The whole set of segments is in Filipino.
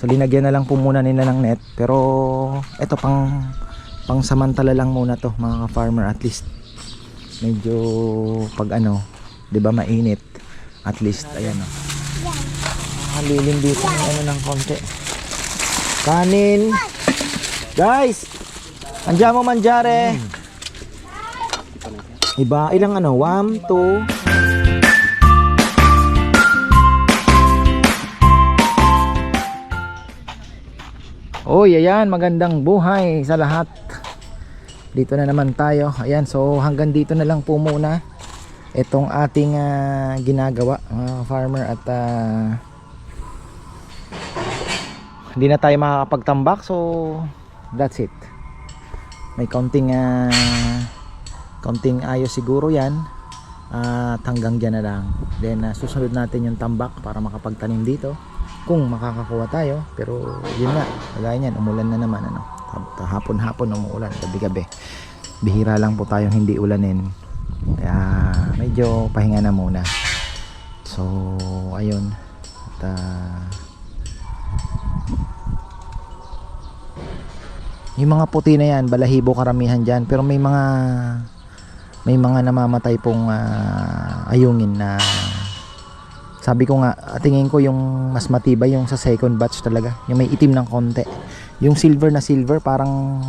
So linagyan na lang po muna nila ng net, pero eto pang samantala lang muna to mga farmer. At least medyo pag ano, 'di ba, mainit, at least ayan oh. Halilim dito ng ano ng konti. Kanin. Guys, andiyan mo manjare. Iba ilang ano? 1, 2. Oy, ayan, magandang buhay sa lahat. Dito na naman tayo. Ayan, so hanggang dito na lang po muna itong ating ginagawa, farmer, at hindi na tayo makakapagtambak, so that's it. May konting ayos siguro yan, at hanggang dyan na lang. Then susunod natin yung tambak para makapagtanim dito kung makakakuha tayo. Pero yun nga, kagaya niyan, umulan na naman ano. Hapon-hapon umuulan, gabi-gabi. Bihira lang po tayong hindi ulanin. Kaya medyo pahinga na muna. So ayun. At yung mga puti na yan, balahibo karamihan dyan. Pero may mga namamatay pong ayungin na sabi ko nga, tingin ko yung mas matibay yung sa second batch talaga, yung may itim ng konti. Yung silver parang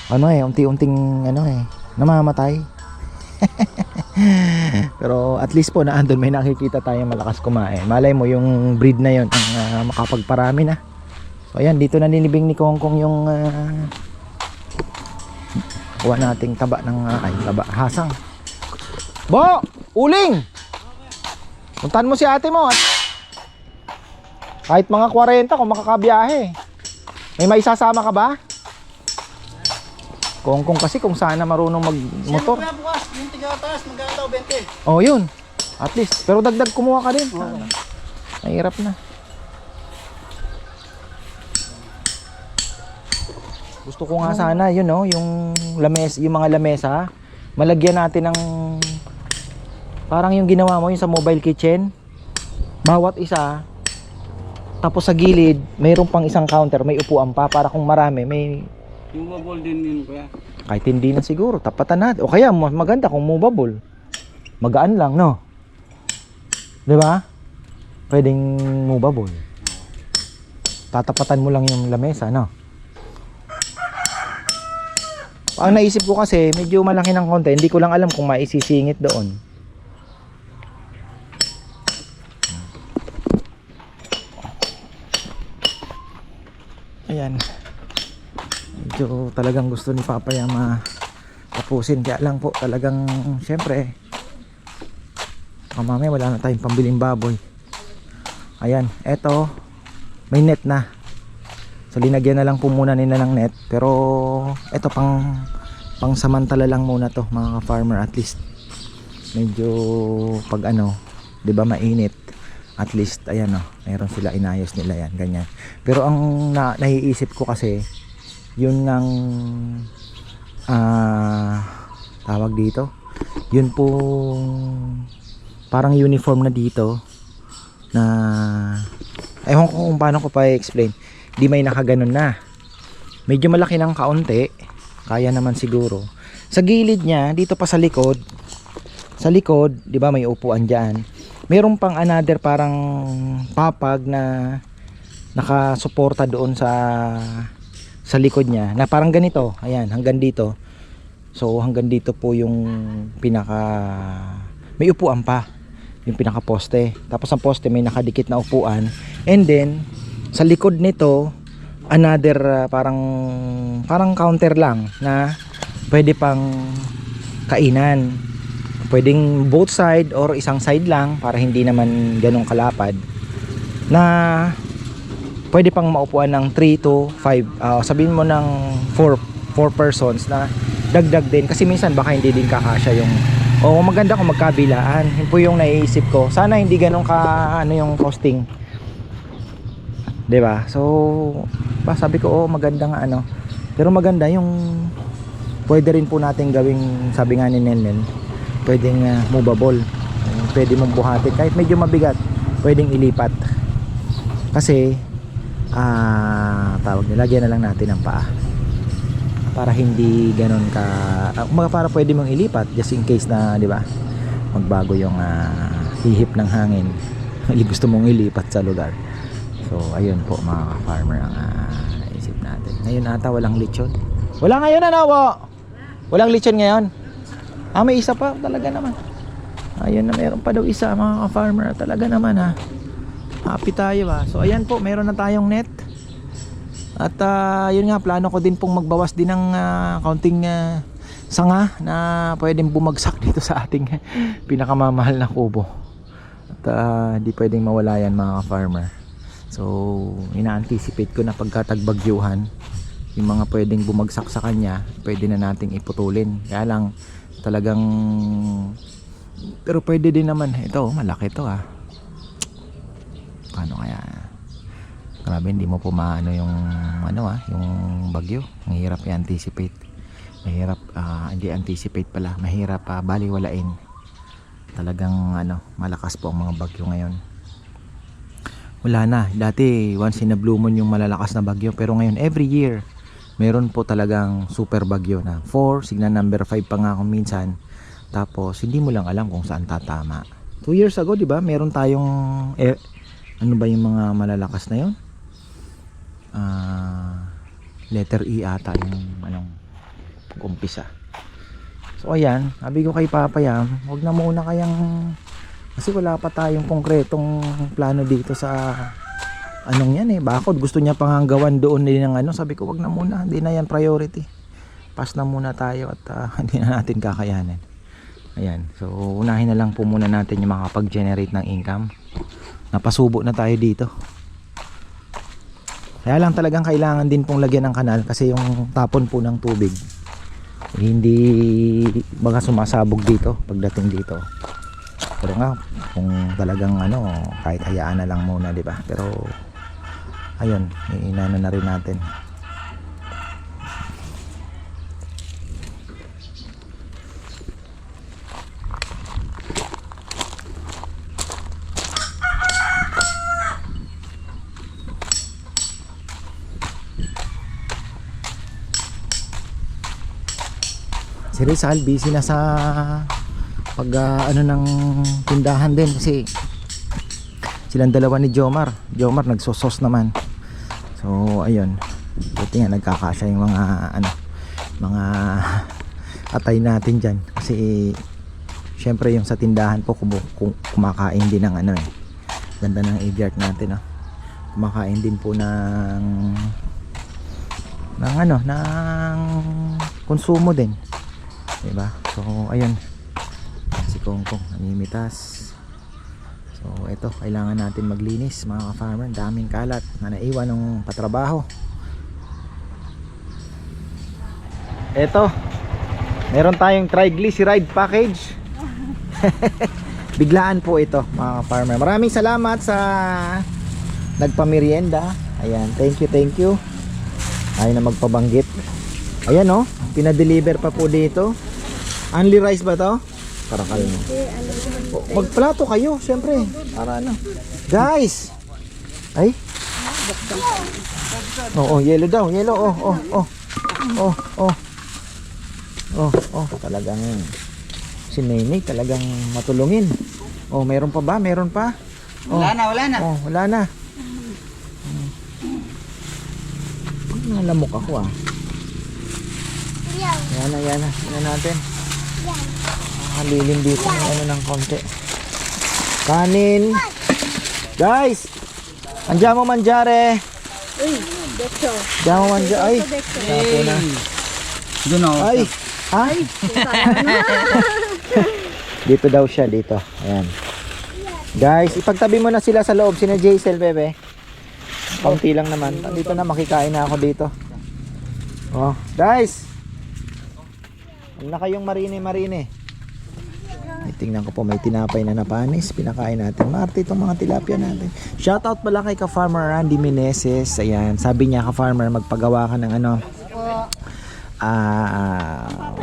ano unti-unting namamatay. Pero at least po naandun may nakikita tayong malakas kumain. Malay mo yung breed na yon ang makapagparami na. So ayan, dito na nilibing ni Kongkong yung kuha nating taba ng hasang. Bo! Uling! Puntahan mo si ate mo at kahit mga 40 kung makakabiyahe. May maisasama ka ba? Kongkong kasi kung sana marunong magmotor. Sino bukas? Yung tiga-taas, magkano 20? Oh yun, at least. Pero dagdag kumuha ka din. Mahirap na. Gusto ko nga sana yun yung mga lamesa, malagyan natin ng parang yung ginawa mo yung sa mobile kitchen. Bawat isa, tapos sa gilid mayroon pang isang counter, may upuan pa para kung marami may Movable din yun kuya. kahit hindi na siguro tapatan natin. O kaya mas maganda kung movable, magaan lang, no? 'Di ba? Pwedeng movable, tatapatan mo lang yung lamesa, no? Ang naisip ko kasi medyo malaki ng konti, hindi ko lang alam kung maisisingit doon. Ayan, medyo talagang gusto ni Papa yung tapusin. Kaya lang po talagang syempre mamaya wala na tayong pambiling baboy. Ayan, eto may net na, so linagyan na lang po muna nila ng net. Pero eto pang samantala lang muna to mga farmer. At least medyo pag ano, 'di ba, mainit, at least ayan meron sila, inayos nila yan ganyan. Pero ang naiisip ko kasi yun ng tawag dito, yun po parang uniform na dito na ewan ko kung paano ko pa i-explain. Di may nakaganon na, medyo malaki ng kaunti, kaya naman siguro. Sa gilid niya dito pa sa likod, di ba may upuan diyan. Meron pang another parang papag na nakasuporta doon sa likod niya na parang ganito. Ayan, hanggang dito. So hanggang dito po yung may upuan pa, yung pinaka poste. Tapos ang poste may nakadikit na upuan. And then sa likod nito another parang counter lang na pwede pang kainan. Pwedeng both side or isang side lang para hindi naman ganong kalapad, na pwede pang maupuan ng 3 to 5, sabihin mo ng 4 persons na dagdag din. Kasi minsan baka hindi din kakasya yung maganda kung magkabilaan. Yun po yung naiisip ko. Sana hindi ganong yung costing, 'di ba? So sabi ko maganda nga pero maganda yung pwede rin po natin gawing, sabi nga ni Nenen, pwedeng movable. Pwede mong buhatin kahit medyo mabigat, pwedeng ilipat. Kasi tawag nila, lagyan na lang natin ng paa para hindi ganon ka para pwede mong ilipat just in case na, di ba, magbago yung hihip ng hangin. Gusto mong ilipat sa lugar. So ayun po mga farmer ang naisip natin. Ngayon ata walang lechon. Wala ngayon, ano po? Walang lechon ngayon. May isa pa talaga naman. Ayun na, meron pa daw isa mga farmer. Talaga naman happy tayo So ayan po, meron na tayong net. At yun nga, plano ko din pong magbawas din ng kaunting sanga na pwedeng bumagsak dito sa ating pinakamamahal na kubo. At hindi pwedeng mawala yan mga farmer. So ina-anticipate ko na pagkatagbagyuhan, yung mga pwedeng bumagsak sa kanya, pwede na nating iputulin. Kaya lang talagang, pero pwede din naman. Ito malaki to paano kaya? Grabe, hindi mo po maano yung yung bagyo. Ang hirap i-anticipate. Mahirap hindi anticipate pala. Mahirap baliwalain. Talagang malakas po ang mga bagyo ngayon. Wala na. Dati once in a blue moon yung malalakas na bagyo, pero ngayon every year meron po talagang super bagyo na 4, signal number 5 pa nga kung minsan. Tapos hindi mo lang alam kung saan tatama. 2 years ago, di ba? Meron tayong ano ba yung mga malalakas na yon? Letter E ata yung umpisa. So ayan, sabi ko kay Papa Yam, huwag na muna kayang, kasi wala pa tayong konkretong plano dito sa yan bakod. Gusto niya pang gawan doon din ng sabi ko wag na muna, hindi na yan priority. Pass na muna tayo at hindi na natin kakayanin. Ayan, so unahin na lang po muna natin yung makapag-generate ng income. Napasubo na tayo dito. Kaya lang talagang kailangan din pong lagyan ng kanal kasi yung tapon po ng tubig hindi baga sumasabog dito pagdating dito. Pero nga kung talagang kahit hayaan na lang muna, di ba? Pero ayun, iinano na rin natin. Si Rizal busy na sa pag ng tindahan din kasi silang dalawa ni Jomar nagsosos naman. So ayun, buti nga nagkakasya yung mga atay natin dyan kasi syempre yung sa tindahan po kumakain din ng ganda ng aviart natin kumakain din po ng konsumo din, diba? So ayun, si Kongkong namimitas. So ito, kailangan natin maglinis mga ka-farmer. Daming kalat na naiwan ng patrabaho. Ito, meron tayong triglyceride package. Biglaan po ito mga ka-farmer. Maraming salamat sa nagpamerienda. Ayan, thank you. Ayaw na magpabanggit. Ayan pinadeliver pa po dito. Only rice ba to? Para kayo. Magplato kayo, syempre. Para guys! Ay! Yellow daw. Yellow. Talagang si Nene talagang matulungin. Meron pa ba? Meron pa? Wala na. Wala na. Nalamok ako Yan na natin. Lilim dito ng konti. Kanin. Guys! Andiyan mo manjare. Dekso. Andiyan mo manjare. Ay! Sapo na. Ay! Dito daw siya, dito. Ayan. Guys, ipagtabi mo na sila sa loob. Sina Jaisel, bebe. Kaunti lang naman. Dito na, makikain na ako dito. Guys! Huwag na kayong marine. Tingnan ko po, may tinapay na napanis. Pinakain natin. Marte itong mga tilapia natin. Shoutout pala kay ka-farmer Randy Meneses. Ayan, sabi niya ka-farmer, magpagawa ka ng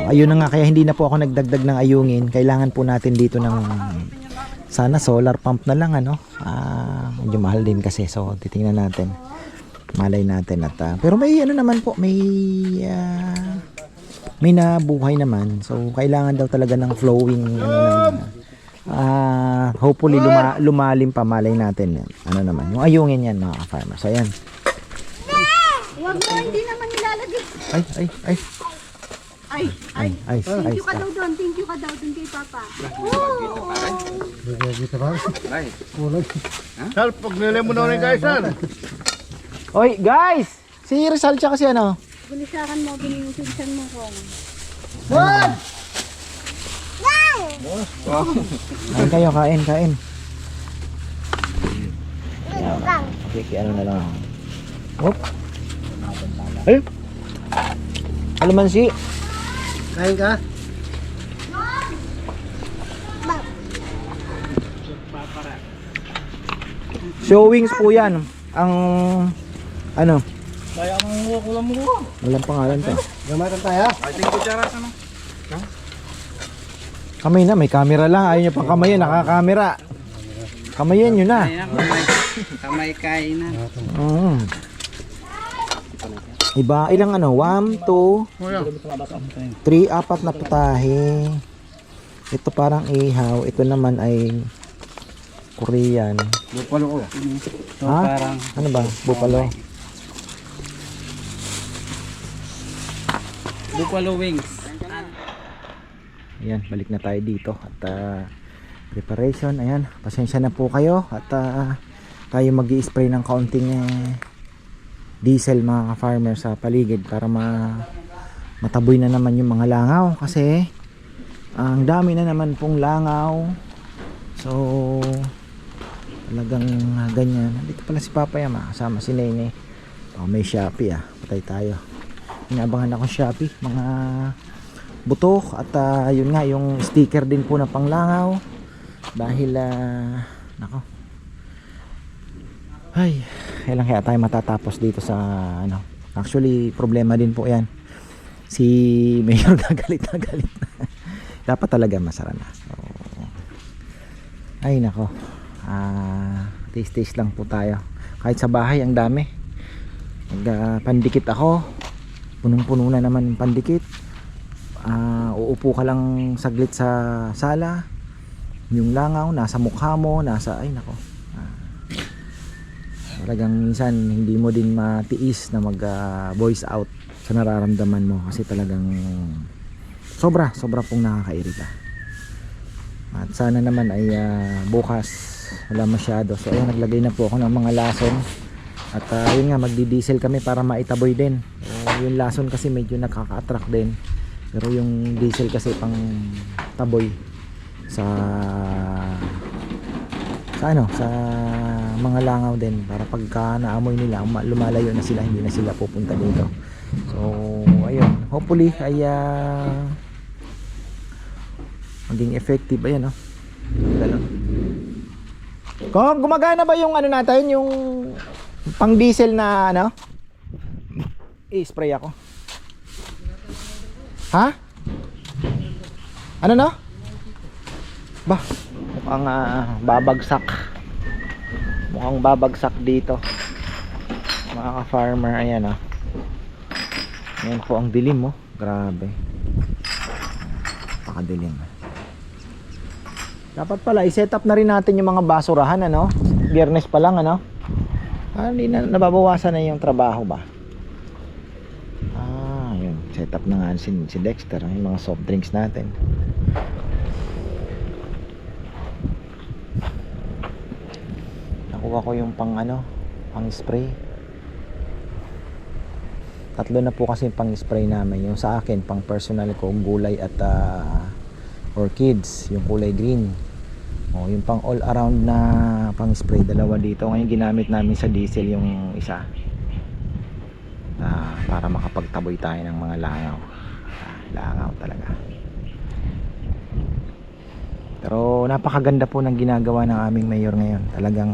ayun na nga, kaya hindi na po ako nagdagdag ng ayungin. Kailangan po natin dito ng sana solar pump na lang medyo mahal din kasi. So titingnan natin. malay natin at pero may ano naman po, may nabuhay naman. So kailangan daw talaga ng flowing hopefully lumalim pa, malay natin yan. Ano naman, yung ayungin yan mga ka-farmers. So ayan. Huwag mo, hindi naman nilalagay. Ay. Thank you ka daw doon. Thank you ka daw doon kay Papa. Sal, pag nilay mo na rin guys, Sal. Oy, guys! Si Rizal tsaka si ano? Bulisakan mo, binusinsan mo kong. Kain kayo, kain. Okay, ano na lang. Hop. Ay! Alamansi. Kain ka? Showings po yan. Ang ano? Kaya mo kulang mo. Walang pangalan to. Gamatan tayo? I think ko jaras ano? Kamay na, may camera lang. Ayaw niya pang kamayan, nakakamera. Kamayan nyo na. Kamay kainan. Iba, ilang ano? 1, 2, 3, 4 na putahe. Ito parang ihaw. Ito naman ay Korean. Bupalo ko. Ito Ha? parang Ano ba? Buffalo. buffalo wings. Ayan, balik na tayo dito. At preparation. Ayan, pasensya na po kayo. At tayo mag-i-spray ng kaunting diesel mga ka-farmer sa paligid para mataboy na naman yung mga langaw. Kasi ang dami na naman pong langaw. So talagang ganyan. Dito pala si Papa Yama, kasama si Nene. May Shopee patay tayo. Inaabangan ako Shopee, mga butok at yun nga yung sticker din po na panglangaw. Dahil nako. Ay, kailan kaya tayo matatapos dito sa ano. Actually, problema din po 'yan. Si Mayor gagalit na. Dapat talaga masara na. So, ay nako. Taste lang po tayo. Kahit sa bahay ang dami. Pandikit ako. Punong-puno na naman yung pandikit. Uupo ka lang saglit sa sala. Yung langaw nasa mukha mo, nasa ay nako. Talagang minsan hindi mo din matiis na mag voice out sa nararamdaman mo kasi talagang sobra pong nakakairita. At sana naman ay bukas wala masyado. So ayun, naglagay na po ako ng mga lason. At yun nga, magdi-diesel kami para maitaboy din. Yung lason kasi medyo nakaka-attract din. Pero yung diesel kasi pang taboy sa mga langaw din, para pagka naamoy nila lumalayo na sila, hindi na sila pupunta dito. So ayun, hopefully ay maging effective. Ayan ganun. Kung gumagana ba yung ano natin, yung pang diesel na ano, i-spray ako. Ha? Ano no? Ba, mukhang babagsak dito mga ka-farmer. Ayan ayan po ang dilim grabe, pakadilim. Dapat pala i-set up na rin natin yung mga basurahan Biyernes pa lang hindi na nababawasan na yung trabaho ba. Yun, set up na nga si Dexter yung mga soft drinks natin. Nakuha ko yung pang spray. Tatlo na po kasi pang spray namin. Yung sa akin pang personal ko, gulay at orchids, yung kulay green. Yung pang all around na pang spray, dalawa dito. Ngayon ginamit namin sa diesel yung isa para makapagtaboy tayo ng mga langaw talaga. Pero napakaganda po ng ginagawa ng aming mayor ngayon. Talagang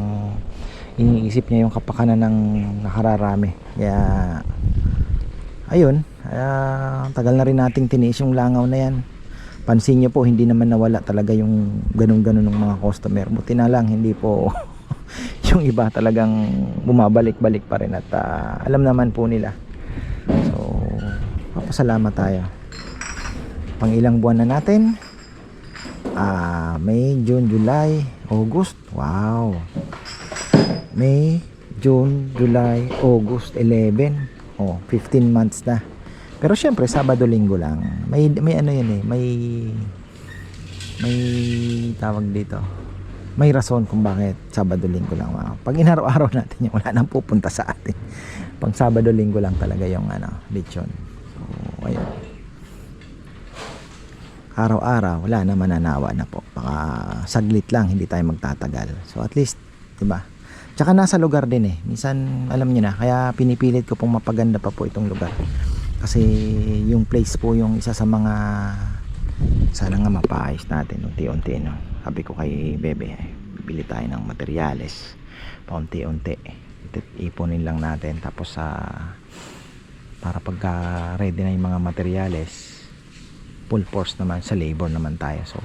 iniisip niya yung kapakanan ng nakararami. Kaya ayun, tagal na rin nating tiniis yung langaw na yan. Pansin niyo po, hindi naman nawala talaga yung ganun ng mga customer. Buti na lang hindi po yung iba talagang bumabalik-balik pa rin at alam naman po nila. So papasalamat tayo. Pang ilang buwan na natin? May, June, July, August. Wow. May, June, July, August, 11. 15 months na. Pero syempre Sabado, Linggo lang. May ano yan eh, may tawag dito. May rason kung bakit Sabado, Linggo lang. Pag inaraw-araw natin yung wala nang pupunta sa atin. Pang Sabado, Linggo lang talaga yung lechon. So ayun. Araw-araw wala na, mananawa na po. Baka saglit lang, hindi tayo magtatagal. So at least, 'di ba? Tsaka nasa lugar din eh. Minsan alam niyo na, kaya pinipilit ko pong mapaganda pa po itong lugar. Kasi yung place po yung isa sa mga sana nga mapaayos natin unti-unti, no. Sabi ko kay Bebe, bibili tayo ng materyales paunti-unti. Ipunin lang natin tapos para pagka ready na yung mga materyales, full force naman sa labor naman tayo. So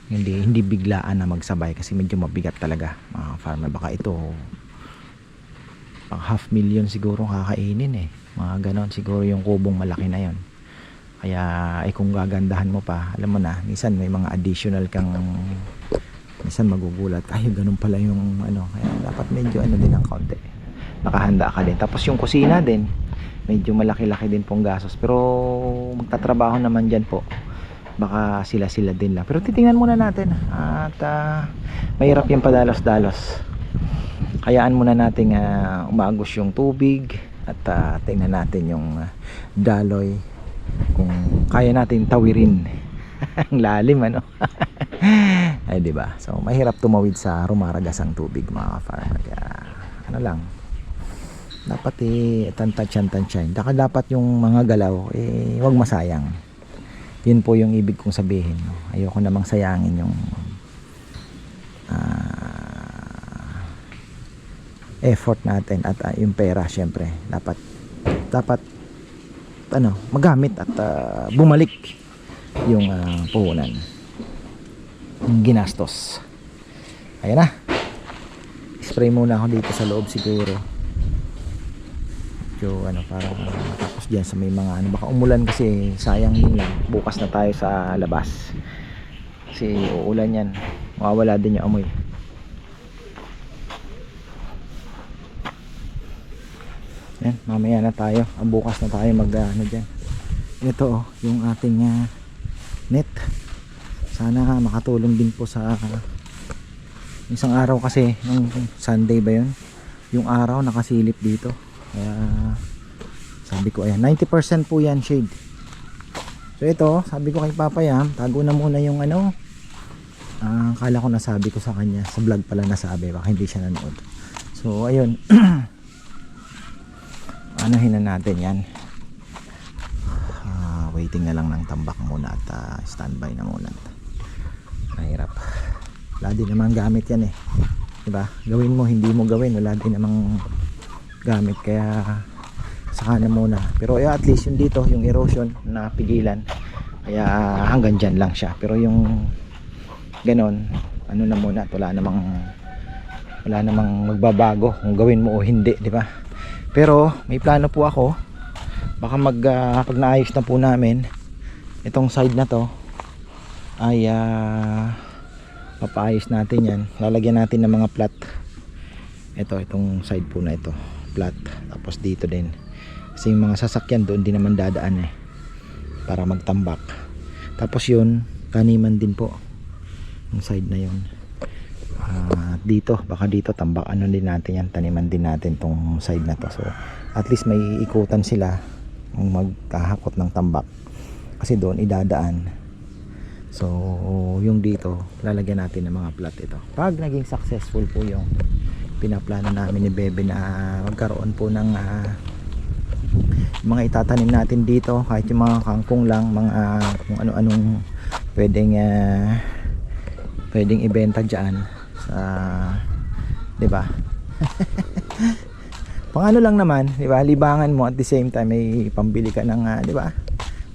hindi biglaan na magsabay kasi medyo mabigat talaga mga farmer. Baka ito pang 500,000 siguro kakainin eh, mga ganon siguro yung kubong malaki na yon. Kaya kung gagandahan mo pa, alam mo na, minsan may mga additional kang, minsan magugulat, ganun pala yung kaya dapat medyo din ang kaunti, nakahanda ka din. Tapos yung kusina din, medyo malaki-laki din pong gastos, pero magtatrabaho naman dyan po, baka sila din lang. Pero titingnan muna natin at mahirap yung padalos-dalos. Hayaan muna natin umagos yung tubig at tingnan natin yung daloy kung kaya natin tawirin. Ang lalim ay di ba? So mahirap tumawid sa rumaragas ang tubig mga farmer. Kaya lang, dapat tansyahin. Dapat yung mga galaw wag masayang. Yun po yung ibig kong sabihin, no? Ayoko namang sayangin yung effort natin at yung pera. Syempre dapat magamit at bumalik yung puhunan, yung ginastos. Ayan na, spray muna ako dito sa loob siguro. Para matapos dyan sa may mga baka umulan kasi sayang din lang. Bukas na tayo sa labas kasi uulan yan, mawawala din yung amoy. Yan, mamaya na tayo, bukas na tayo dyan. Ito yung ating net. Sana makatulong din po sa isang araw kasi nung Sunday ba yun, yung araw nakasilip dito. Kaya sabi ko 90% po yan shade. So ito, sabi ko kay Papa Yam, tago na muna yung akala ko nasabi ko sa kanya, sa vlog pala nasabi, baka hindi siya nanood. So ayun, anuhin na natin yan. Waiting na lang ng tambak muna at standby na muna. Mahirap, wala din naman gamit yan diba? Gawin mo, hindi mo gawin, wala din namang gamit, kaya saka na muna. Pero at least yung dito, yung erosion na pigilan, kaya hanggang dyan lang siya. Pero yung ganon, na muna, wala namang magbabago kung gawin mo o hindi, di ba? Pero may plano po ako, baka pag naayos na po namin itong side na to, ay papaayos natin yan. Lalagyan natin ng mga plat. Itong side po na ito, plat. Tapos dito din, kasi yung mga sasakyan doon din naman dadaan para magtambak. Tapos yun, taniman din po yung side na yun. Dito, baka dito tambak din natin yan, taniman din natin tong side na to. So at least may ikutan sila kung magkahakot ng tambak, kasi doon idadaan. So yung dito, lalagyan natin ng mga plat ito. Pag naging successful po yung pinaplano namin ni Bebe na magkaroon po ng mga itatanim natin dito, kahit yung mga kangkong lang, mga kung ano-anong pwedeng ibenta dyan sa, diba? Pang ano lang naman, diba? Libangan mo, at the same time may pambili ka ng diba?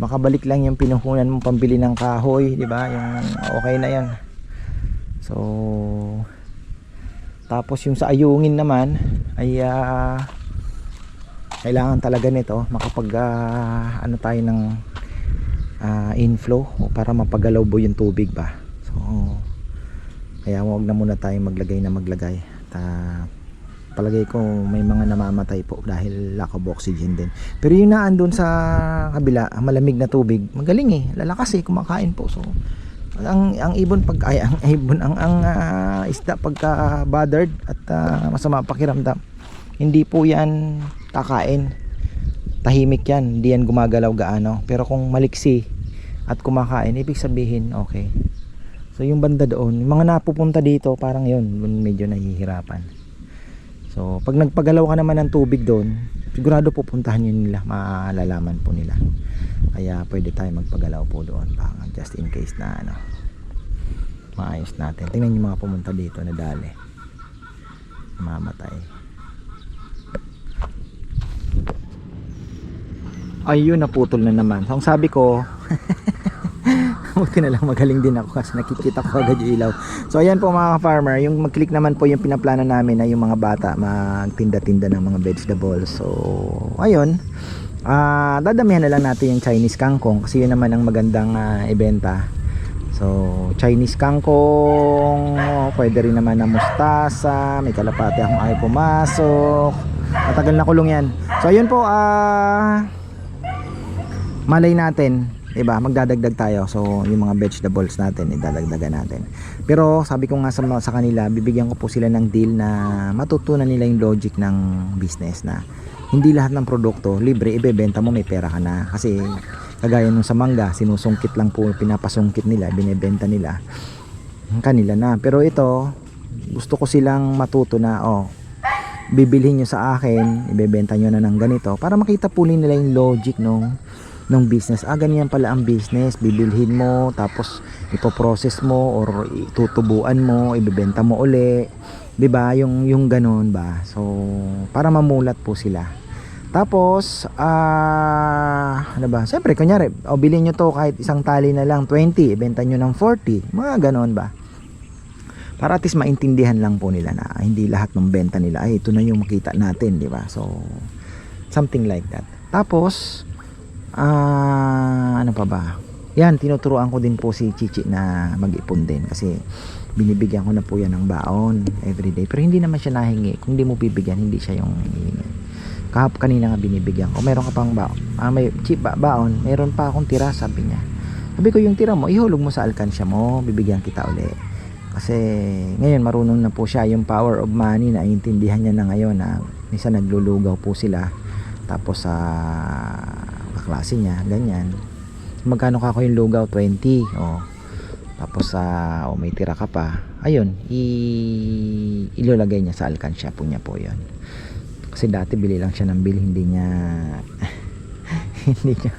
Makabalik lang yung pinuhunan mo pambili ng kahoy, diba? Yung okay na yan. So Tapos yung sa ayungin naman ay kailangan talaga nito makapag ano tayo ng inflow para mapagalaw po yung tubig ba. So kaya wag na muna tayo maglagay at palagay ko may mga namamatay po dahil lack of oxygen din. Pero yung naandun sa kabila, malamig na tubig, magaling lalakas kumakain po. So ang ibon ang isda pagka bothered at masama pakiramdam, hindi po yan kakain, tahimik yan, hindi yan gumagalaw gaano. Pero kung maliksi at kumakain, ibig sabihin okay. So yung banda doon, yung mga napupunta dito parang yun medyo nahihirapan. So pag nagpagalaw ka naman ng tubig doon, sigurado pupuntahan yun nila, malalaman po nila. Kaya pwede tayo magpagalaw po doon just in case na maayos natin. Tingnan yung mga pumunta dito na dali, mamatay. Ayun, naputol na naman. So ang sabi ko buti na lang magaling din ako kasi nakikita ko agad yung ilaw. So ayan po mga farmer, yung mag-click naman po yung pinaplano namin na yung mga bata magtinda-tinda ng mga vegetables. So ayun, dadamihan na lang natin yung Chinese kangkong kasi yun naman ang magandang ibenta. So Chinese kangkong, pwede rin naman na mustasa, may kalapate akong ayaw pumasok, matagal na kulong yan. So ayun po, malay natin, diba, magdadagdag tayo. So yung mga vegetables natin idadagdagan natin. Pero sabi ko nga sa kanila, bibigyan ko po sila ng deal na matutunan nila yung logic ng business, na hindi lahat ng produkto libre ibebenta mo, may pera ka na. Kasi kagaya nung sa mangga, sinusungkit lang po, pinapasungkit nila, binebenta nila, kanila na. Pero ito, gusto ko silang matuto na bibilhin nyo sa akin, ibebenta nyo na ng ganito, para makita po nila yung logic ng business. Ganyan pala ang business, bibilhin mo, tapos ipoprocess mo or itutubuan mo, ibebenta mo uli, 'di ba? Yung ganoon ba? So para mamulat po sila. Tapos ano ba? Siyempre kunyari, bilhin nyo to kahit isang tali na lang 20, ibenta nyo ng 40, mga ganoon ba? Para at least maintindihan lang po nila na hindi lahat ng benta nila ay ito na yung makita natin, 'di ba? So something like that. Tapos ano pa ba? Yan, tinuturuan ko din po si Chichi na mag-ipon din kasi binibigyan ko na po yan ng baon everyday. Pero hindi naman siya nahingi. Kung hindi mo bibigyan, hindi siya yung hihingi. Kanina nga binibigyan ko. Meron ka pang baon? May baon. Meron pa akong tira, sabi niya. Sabi ko, yung tira mo, ihulog mo sa alkansya mo, bibigyan kita uli. Kasi ngayon marunong na po siya, yung power of money, na intindihan niya na ngayon na minsan naglulugaw po sila. Tapos kaklase niya, ganyan. Magkano ka ko yung lugaw? 20. Tapos may tira ka pa. Ayun, ilalagay niya sa alkansya po niya po 'yon. Kasi dati bili lang siya ng bili, hindi niya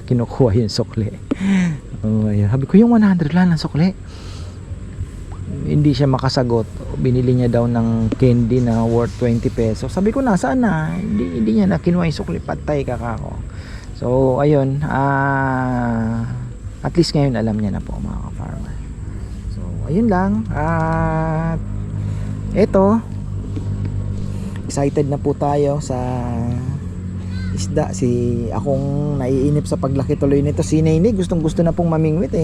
kinukuha yung sukli. Ayun. Sabi ko, yung 100 lang ng sukli. Hindi siya makasagot. Binili niya daw ng candy na worth 20 pesos. Sabi ko, nasaan na? Hindi niya na kinuha yung sukli. Patay ka kako. So ayun, at least ngayon alam niya na po mga ka-farmer. So ayun lang. Eto, excited na po tayo sa isda. Akong naiinip sa paglaki tuloy nito. Si Nene gustong gusto na pong mamingwit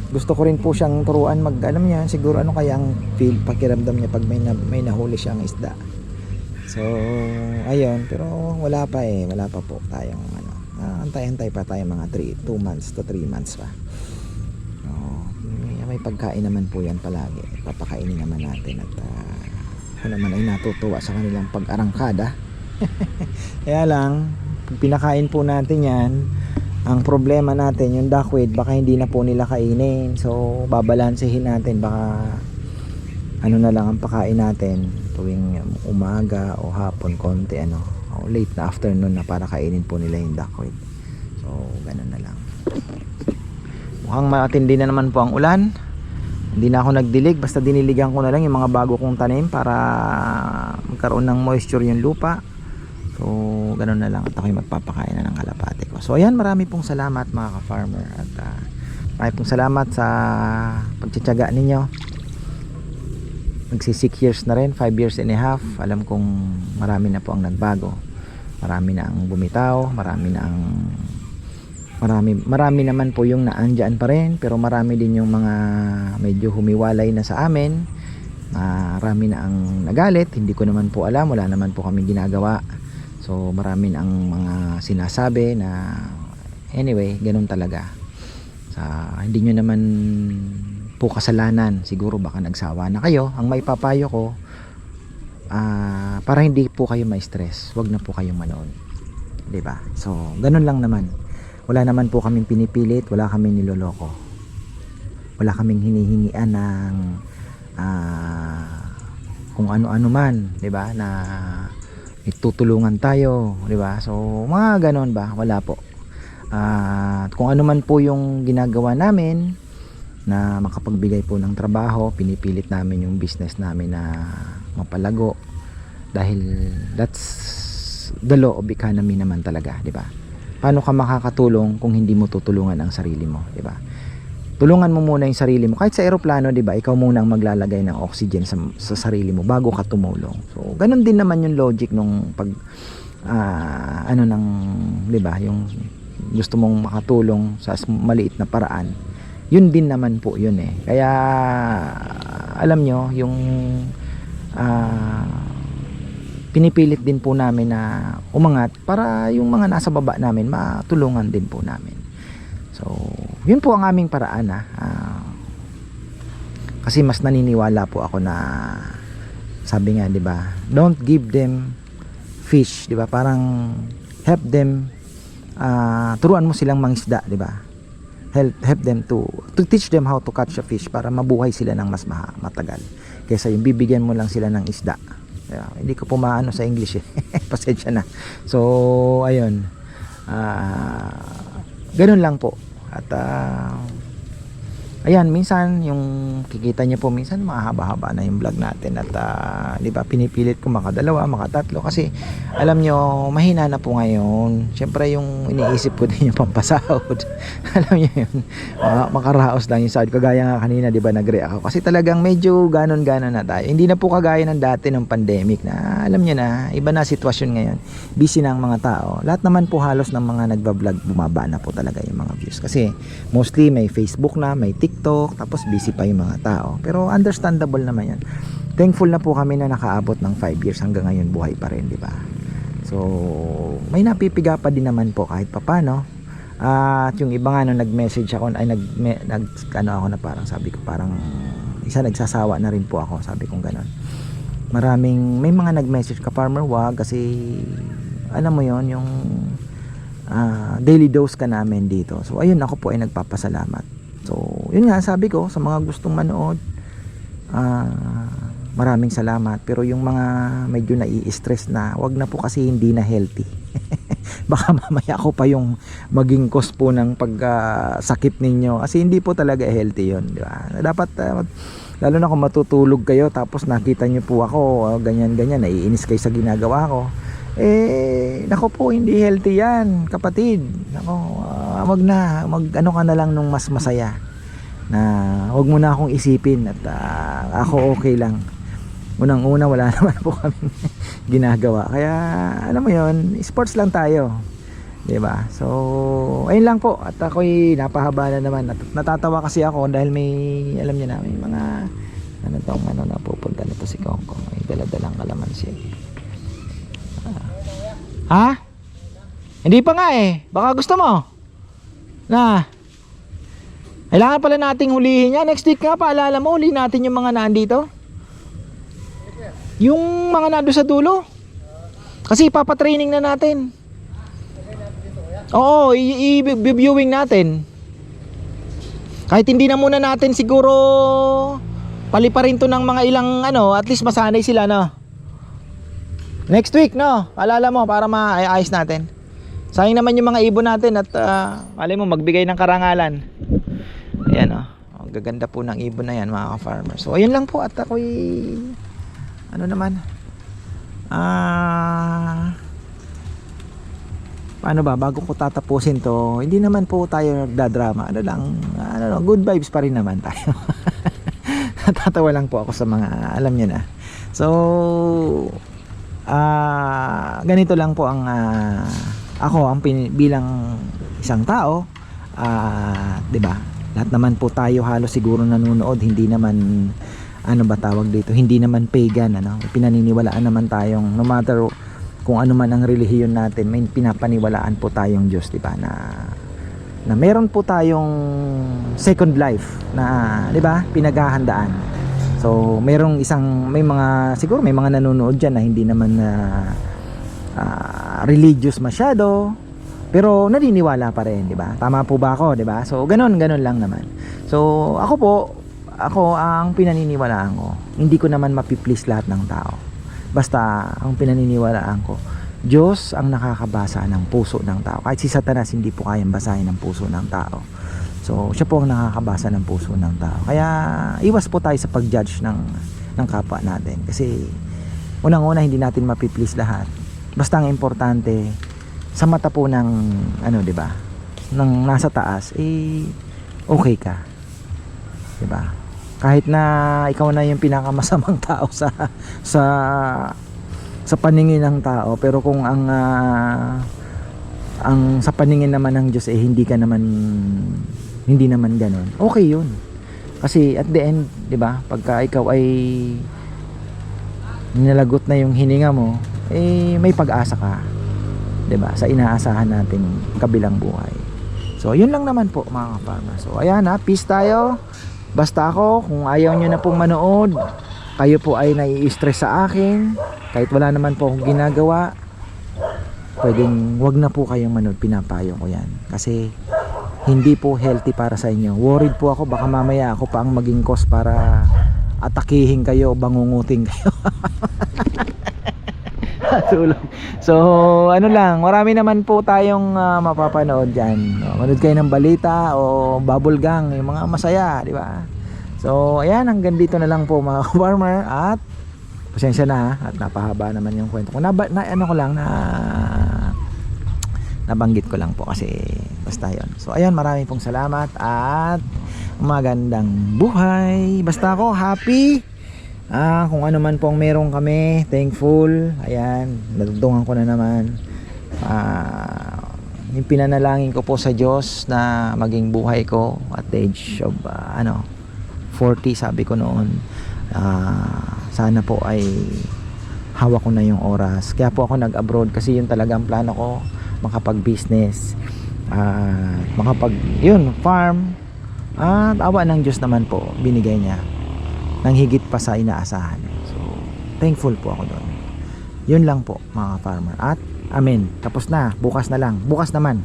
Gusto ko rin po siyang turuan alam niya siguro ano kaya ang pakiramdam niya pag may nahuli siyang isda. So ayun, pero wala pa po tayong antay-antay pa tayo mga 2 months to 3 months pa. May pagkain naman po yan palagi, papakainin naman natin at ako naman ay natutuwa sa kanilang pag-arangkada. Kaya lang pag pinakain po natin yan, ang problema natin yung duckweed, baka hindi na po nila kainin. So babalansehin natin, baka ano na lang ang pakain natin tuwing umaga o hapon, konti late na afternoon na para kainin po nila yung duckweed. So ganun na lang. Mukhang matindi na naman po ang ulan. Hindi na ako nagdilig, basta diniligan ko na lang yung mga bago kong tanim para magkaroon ng moisture yung lupa. So ganun na lang at ako'y magpapakain na ng kalapate ko. So ayan, marami pong salamat mga ka-farmer at marami pong salamat sa pagtsatsaga ninyo. magsi 6 years na rin, 5 years and a half. Alam kong marami na po ang nagbago, marami na ang bumitaw, marami naman po yung naandyan pa rin, pero marami din yung mga medyo humiwalay na sa amin. Marami na ang nagalit, hindi ko naman po alam, wala naman po kami ginagawa. So marami na ang mga sinasabi na anyway, ganun talaga. Hindi nyo naman po kasalanan, siguro baka nagsawa na kayo. Ang may papayo ko, para hindi po kayo ma-stress, wag na po kayong manood, diba? So ganun lang naman. Wala naman po kaming pinipilit, wala kaming niloloko, wala kaming hinihingian ng kung ano-ano man, 'di ba? Na itutulungan tayo, 'di ba? So mga ganon ba? Wala po. Kung ano man po yung ginagawa namin na makapagbigay po ng trabaho, pinipilit namin yung business namin na mapalago dahil that's the law of economy naman talaga, 'di ba? Paano ka makakatulong kung hindi mo tutulungan ang sarili mo, 'di ba? Tulungan mo muna yung sarili mo. Kahit sa eroplano, 'di ba? Ikaw muna ang maglalagay ng oxygen sa sarili mo bago ka tumulong. So, ganun din naman yung logic nung pag 'di ba? Yung gusto mong makatulong sa maliit na paraan. Yun din naman po 'yun eh. Kaya alam nyo, yung pinipilit din po namin na umangat para yung mga nasa baba namin matulungan din po namin. So yun po ang aming paraan kasi mas naniniwala po ako na sabi nga, 'di ba, don't give them fish, 'di ba, parang help them, turuan mo silang mangisda, 'di ba, help them to teach them how to catch a fish para mabuhay sila ng mas matagal kaysa yung bibigyan mo lang sila ng isda. Hindi ko po maano sa English eh. Pasensya na. So ayun, ganun lang po. At ayan, minsan yung kikita niyo po, minsan mahaba-haba na yung vlog natin. At di ba, pinipilit ko makadalawa, makatatlo kasi alam nyo, mahina na po ngayon. Syempre yung iniisip ko din yung pampasahod. Alam nyo yun, makaraos lang yung sahod. Kagaya nga kanina, di ba, nag-react ako kasi talagang medyo ganon-ganon na tayo. Hindi na po kagaya ng dati ng pandemic na alam nyo na, iba na sitwasyon ngayon. Busy na ang mga tao. Lahat naman po halos ng mga nagbablog, bumaba na po talaga yung mga views kasi mostly may Facebook na, may TikTok, tapos busy pa yung mga tao. Pero understandable naman yan. Thankful na po kami na nakaabot ng 5 years hanggang ngayon buhay pa rin, di ba? So may napipiga pa din naman po kahit papano. At yung iba nga nung nag-message ako, ay ano ako na parang sabi ko, parang isa nagsasawa na rin po ako, sabi kong ganon. May mga nag-message ka, farmer, wag kasi alam mo yon yung daily dose ka namin dito. So ayun, ako po ay nagpapasalamat. So yun nga, sabi ko sa mga gustong manood, maraming salamat. Pero yung mga medyo nai-stress na, wag na po kasi hindi na healthy. Baka mamaya ako pa yung maging cause po ng pagkasakit ninyo kasi hindi po talaga healthy yun, di ba? Dapat lalo na kung matutulog kayo tapos nakita nyo po ako ganyan-ganyan, naiinis kayo sa ginagawa ko, nako po, hindi healthy yan, kapatid. Nako, wag na, ano ka na lang nung mas masaya, na wag mo na akong isipin at ako okay lang. Unang-una, wala naman po kami ginagawa, kaya alam mo yon, sports lang tayo, diba? So ayun lang po, at ako'y napahaba na naman. Natatawa kasi ako dahil may, alam niyo na, may mga napupunta na to si Kongkong, may daladalang kalamansi. Ha? Hindi pa nga eh, baka gusto mo na kailangan pala nating hulihin niya next week nga. Paalala mo, hulihin natin yung mga nandito, yung mga nando sa dulo, kasi ipapatraining na natin. Oo, i-viewing natin. Kahit hindi na muna natin siguro paliparin to ng mga ilang at least masanay sila, no? Next week, no? Alala mo, para maayos natin. Sayang naman yung mga ibon natin at alay mo, magbigay ng karangalan. Ayan, ang gaganda po ng ibon na yan, mga ka-farmer. So ayun lang po, at ako'y paano ba, bago ko tatapusin to, hindi naman po tayo nagdadrama, good vibes pa rin naman tayo. natatawa lang po ako sa mga alam niyo na. So ganito lang po ang ako ang bilang isang tao, 'di ba? Lahat naman po tayo halos siguro nanonood, hindi naman ano ba tawag dito, hindi naman pagan, ano, pinaniniwalaan naman tayong no matter kung ano man ang relihiyon natin, may pinapaniwalaan po tayong Diyos, di ba, na meron po tayong second life na, di ba, pinaghahandaan. So merong may mga siguro may mga nanonood diyan na hindi naman religious masyado, pero naniniwala pa rin, di ba? Tama po ba ako, di ba? So ganun lang naman. So ako ang pinaniniwalaan ko, hindi ko naman mapiplease lahat ng tao. Basta ang pinaniniwalaan ko, Diyos ang nakakabasa ng puso ng tao. Kahit si Satanas hindi po kayang basahin ng puso ng tao. So siya po ang nakakabasa ng puso ng tao. Kaya iwas po tayo sa pag-judge ng kapwa natin. Kasi unang-una hindi natin mapiplease lahat. Basta ang importante sa mata po ng ano, 'di ba? Ng nasa taas, okay ka. 'Di ba? Kahit na ikaw na yung pinakamasamang tao sa paningin ng tao, pero kung ang sa paningin naman ng Diyos hindi naman ganoon, okay yun. Kasi at the end, 'di ba, pagka ikaw ay nilalagot na yung hininga mo, may pag-asa ka, 'di ba, sa inaasahan nating kabilang buhay. So yun lang naman po mga ka-farmer. So ayan peace tayo. Basta ako, kung ayaw nyo na pong manood, kayo po ay nai-stress sa akin, kahit wala naman po akong ginagawa, pwedeng wag na po kayong manood, pinapayo ko yan. Kasi hindi po healthy para sa inyo. Worried po ako, baka mamaya ako pa ang maging cause para atakihin kayo, bangungutin kayo. So ano lang, marami naman po tayong mapapanood dyan. Manood kayo ng balita o bubble gang, yung mga masaya, di ba? So ayan, hanggang dito na lang po mga farmer, at pasensya na at napahaba naman yung kwento ko. Nabanggit ko lang po kasi basta yon. So ayan, marami pong salamat at magandang buhay. Basta ako happy. Kung ano man pong meron kami, thankful. Ayan, natutulungan ko na naman. Yung pinanalangin ko po sa Diyos na maging buhay ko at the age of 40, sabi ko noon, sana po ay hawak ko na yung oras. Kaya po ako nag-abroad kasi yun talaga ang plano ko, makapag-business, farm. At awa ng Diyos naman po, binigay niya nang higit pa sa inaasahan. So thankful po ako doon. Yun lang po mga farmer. At amen, tapos na, bukas na lang, bukas naman.